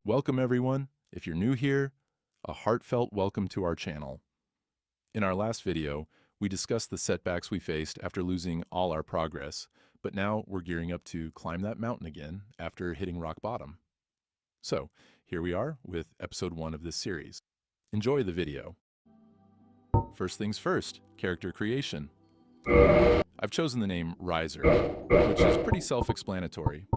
Welcome everyone. If you're new here, a heartfelt welcome to our channel. In our last video, we discussed the setbacks we faced after losing all our progress, but now we're gearing up to climb that mountain again after hitting rock bottom. So, here we are with episode 1 of this series. Enjoy the video. First things first, character creation. I've chosen the name Riser, which is pretty self-explanatory.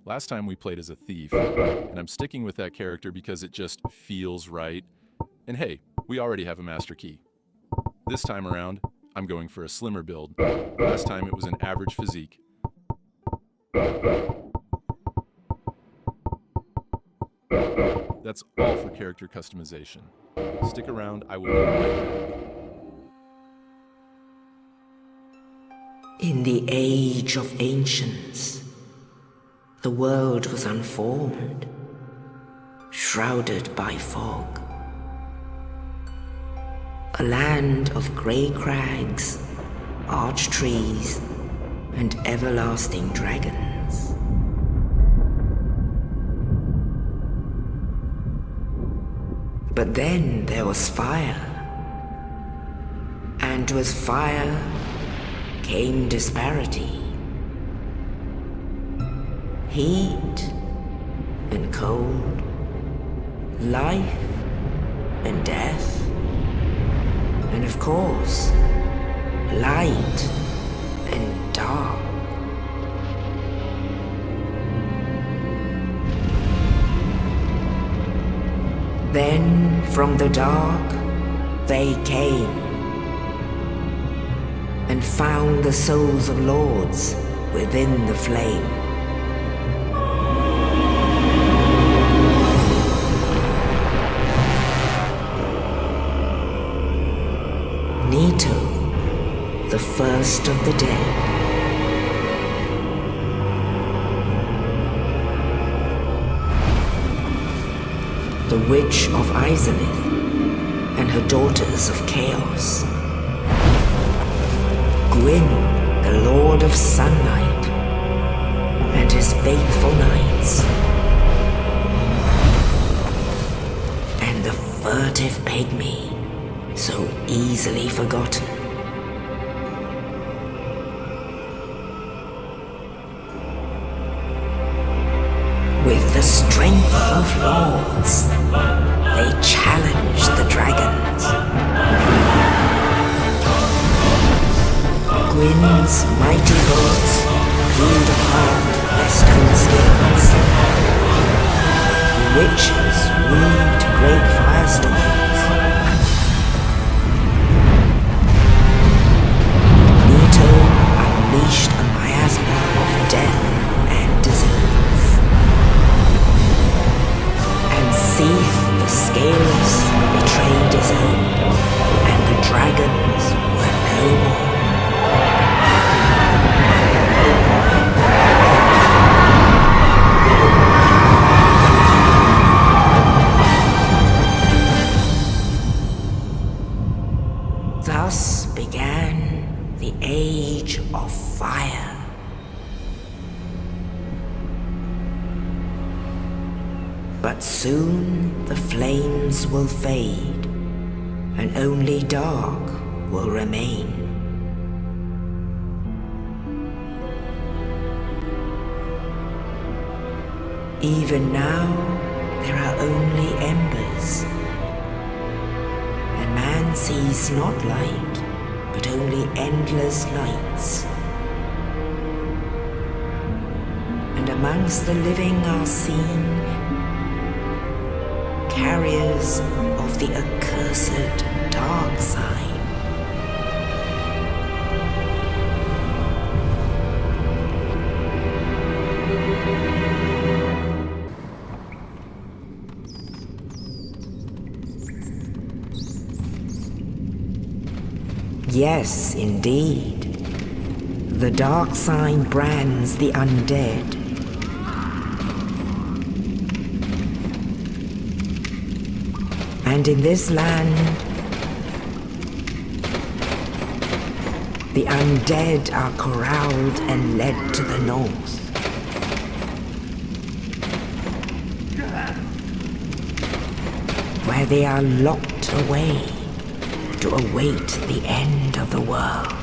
Last time we played as a thief, and I'm sticking with that character because it just feels right. And hey, we already have a master key. This time around, I'm going for a slimmer build. Last time it was an average physique. That's all for character customization. Stick around, I will be right back. In the age of ancients, the world was unformed, shrouded by fog. A land of grey crags, arched trees, and everlasting dragons. But then there was fire, and with fire came disparity. Heat and cold, life and death, and of course, light and dark. Then from the dark they came and found the souls of lords within the flame. Nito, the first of the dead. The Witch of Izalith and her daughters of Chaos. Gwyn, the Lord of Sunlight and his faithful knights. And the furtive pygmy, so easily forgotten. With the strength of lords, they challenged the dragons. Gwyn's mighty lords peeled apart their stone skills. The witches weaved great firestorms. Nito unleashed a miasma of death and disease. And Seath the Scaleless betrayed his own, and the dragons were no more. Thus began the Age of Fire. But soon the flames will fade, and only dark will remain. Even now, there are only embers, and man sees not light, but only endless nights. And amongst the living are seen carriers of the accursed dark sign. Yes, indeed. The dark sign brands the undead. And in this land, the undead are corralled and led to the north. where they are locked away to await the end of the world.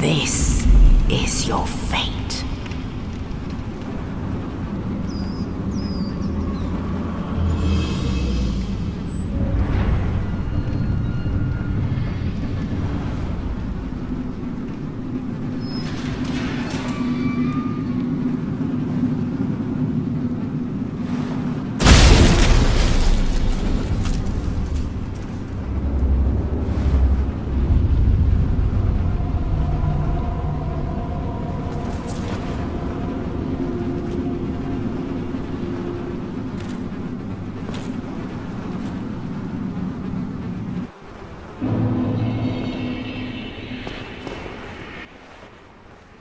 This is your fate.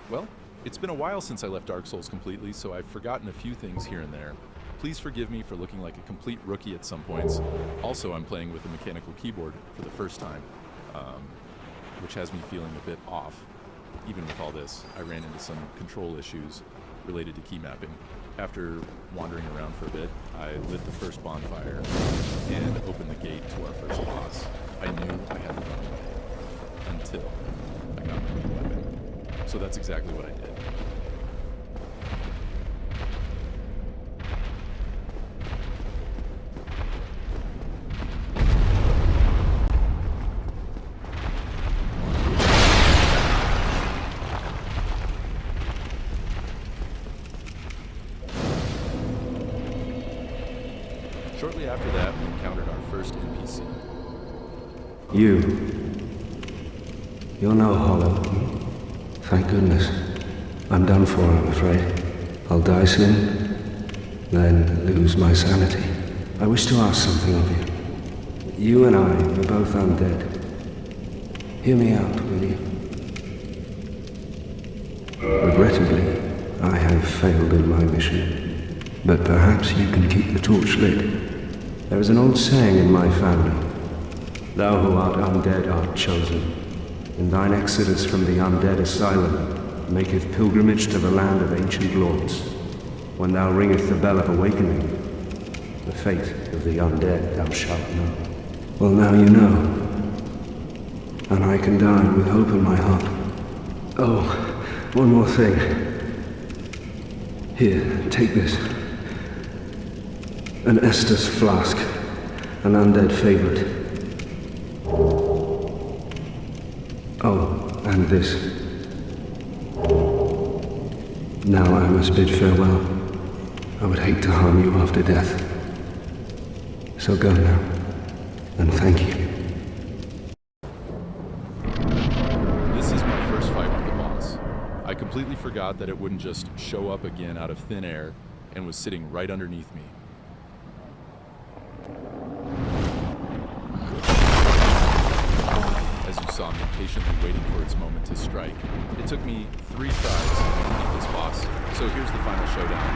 Well, it's been a while since I left Dark Souls completely, so I've forgotten a few things here and there. Please forgive me for looking like a complete rookie at some points. Also, I'm playing with a mechanical keyboard for the first time, which has me feeling a bit off. Even with all this, I ran into some control issues related to key mapping. After wandering around for a bit, I lit the first bonfire and opened the gate to our first boss. I knew I had to run away until I got my main weapon. So that's exactly what I did. Shortly after that, we encountered our first NPC. You're no hollow. Thank goodness. I'm done for, I'm afraid. I'll die soon, then lose my sanity. I wish to ask something of you. You and I are both undead. Hear me out, will you? Regrettably, I have failed in my mission, but perhaps you can keep the torch lit. There is an old saying in my family, "Thou who art undead art chosen. In thine exodus from the undead asylum, maketh pilgrimage to the land of ancient lords. When thou ringest the bell of awakening, the fate of the undead thou shalt know." Well, now you know, and I can die with hope in my heart. Oh, one more thing. Here, take this. An Estus flask, an undead favorite. Oh, and this. Now I must bid farewell. I would hate to harm you after death. So go now, and thank you. This is my first fight with the boss. I completely forgot that it wouldn't just show up again out of thin air and was sitting right underneath me. As you saw me patiently waiting for its moment to strike. It took me 3 tries to beat this boss, so here's the final showdown.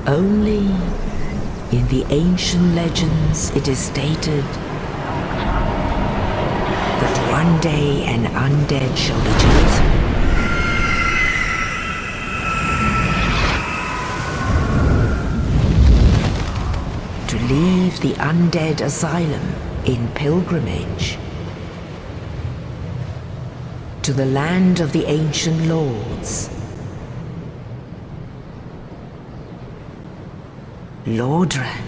Only in the ancient legends it is stated that one One day an undead shall be chosen. To leave the undead asylum in pilgrimage to the land of the ancient lords. Lordran.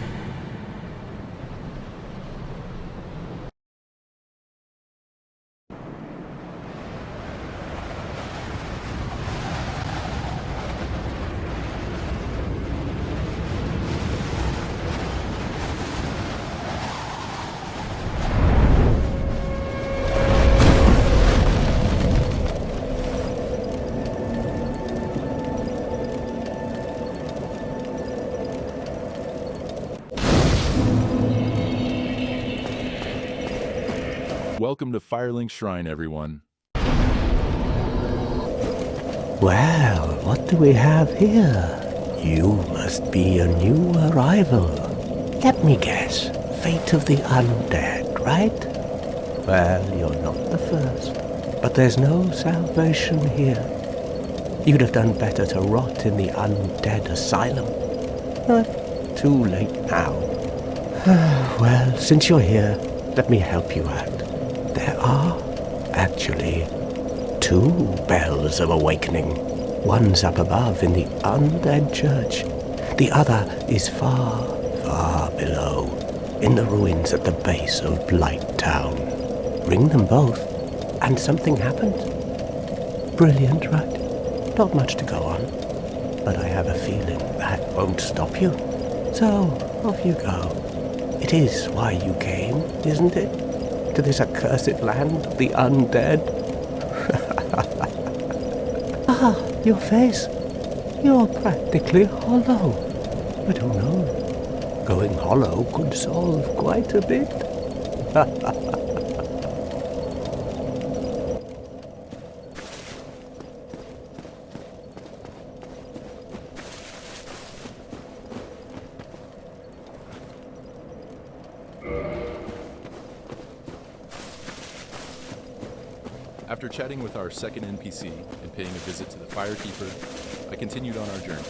Welcome to Firelink Shrine, everyone. Well, what do we have here? You must be a new arrival. Let me guess, fate of the undead, right? Well, you're not the first, but there's no salvation here. You'd have done better to rot in the undead asylum. But too late now. Well, since you're here, let me help you out. There are, actually, 2 bells of awakening. One's up above in the undead church. The other is far, far below, in the ruins at the base of Blight Town. Ring them both, and something happens. Brilliant, right? Not much to go on, but I have a feeling that won't stop you. So, off you go. It is why you came, isn't it? To this accursed land of the undead? Ah, your face. You're practically hollow. But who knows? Going hollow could solve quite a bit. After chatting with our second NPC and paying a visit to the Firekeeper, I continued on our journey.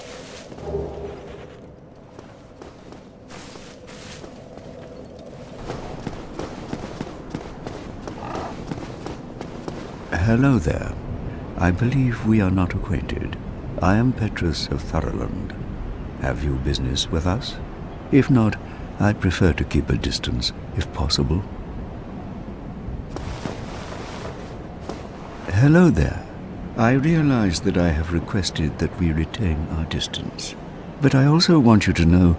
Hello there. I believe we are not acquainted. I am Petrus of Thurland. Have you business with us? If not, I'd prefer to keep a distance, if possible. Hello there. I realize that I have requested that we retain our distance, but I also want you to know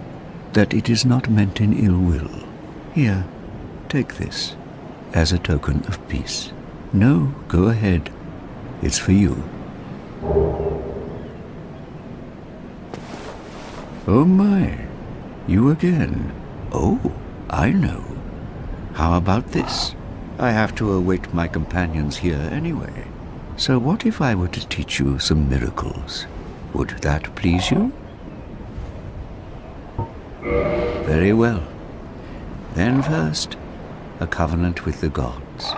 that it is not meant in ill will. Here, take this, as a token of peace. No, go ahead. It's for you. Oh my, you again. Oh, I know. How about this? I have to await my companions here anyway. So what if I were to teach you some miracles? Would that please you? Very well. Then first, a covenant with the gods.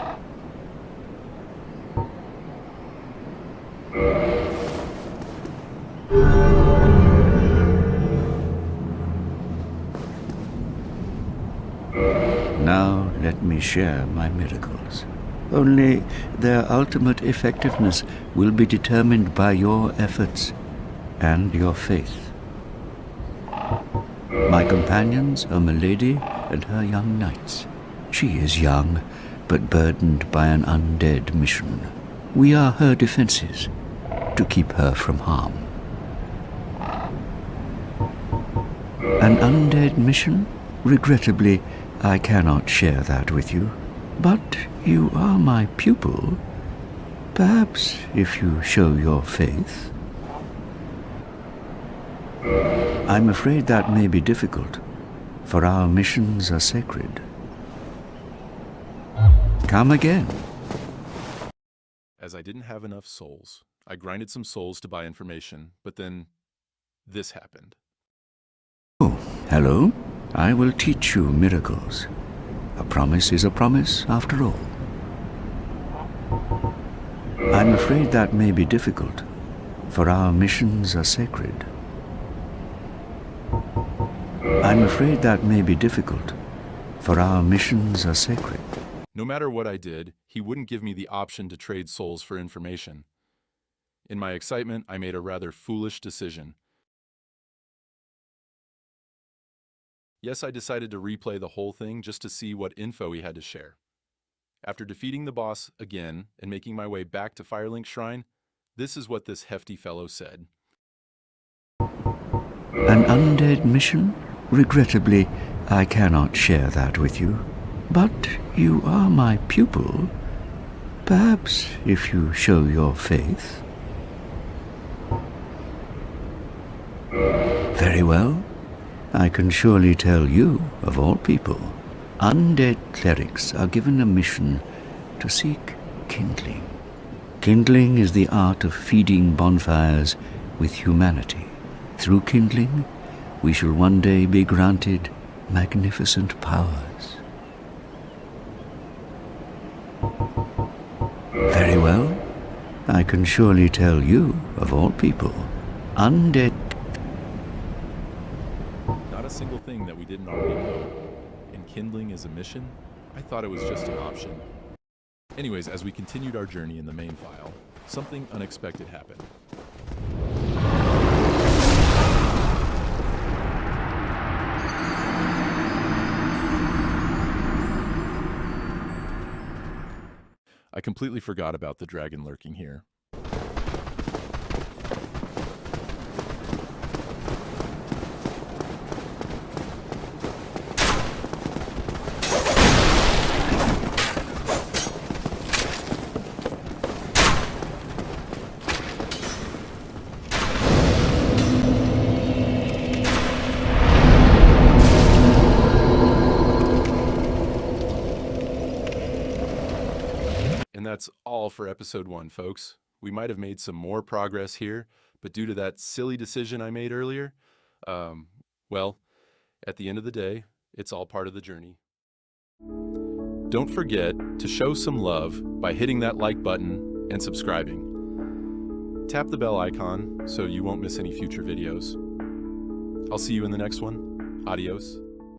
Now let me share my miracles. Only their ultimate effectiveness will be determined by your efforts and your faith. My companions are Milady and her young knights. She is young, but burdened by an undead mission. We are her defenses, to keep her from harm. An undead mission? Regrettably, I cannot share that with you. But you are my pupil. Perhaps if you show your faith. I'm afraid that may be difficult, for our missions are sacred. Come again. As I didn't have enough souls, I grinded some souls to buy information, but then this happened. Oh, hello. I will teach you miracles. A promise is a promise, after all. I'm afraid that may be difficult, for our missions are sacred. I'm afraid that may be difficult, for our missions are sacred. No matter what I did, he wouldn't give me the option to trade souls for information. In my excitement, I made a rather foolish decision. Yes, I decided to replay the whole thing just to see what info he had to share. After defeating the boss again and making my way back to Firelink Shrine, this is what this hefty fellow said. An undead mission? Regrettably, I cannot share that with you. But you are my pupil. Perhaps if you show your faith. Very well. I can surely tell you, of all people, undead clerics are given a mission to seek kindling. Kindling is the art of feeding bonfires with humanity. Through kindling, we shall one day be granted magnificent powers. Very well. I can surely tell you, of all people, undead... Not a single thing that we didn't already know. And kindling is a mission? I thought it was just an option. Anyways, as we continued our journey in the main file, something unexpected happened. I completely forgot about the dragon lurking here. And that's all for episode 1, folks. We might have made some more progress here, but due to that silly decision I made earlier, well, at the end of the day, it's all part of the journey. Don't forget to show some love by hitting that like button and subscribing. Tap the bell icon so you won't miss any future videos. I'll see you in the next one. Adios.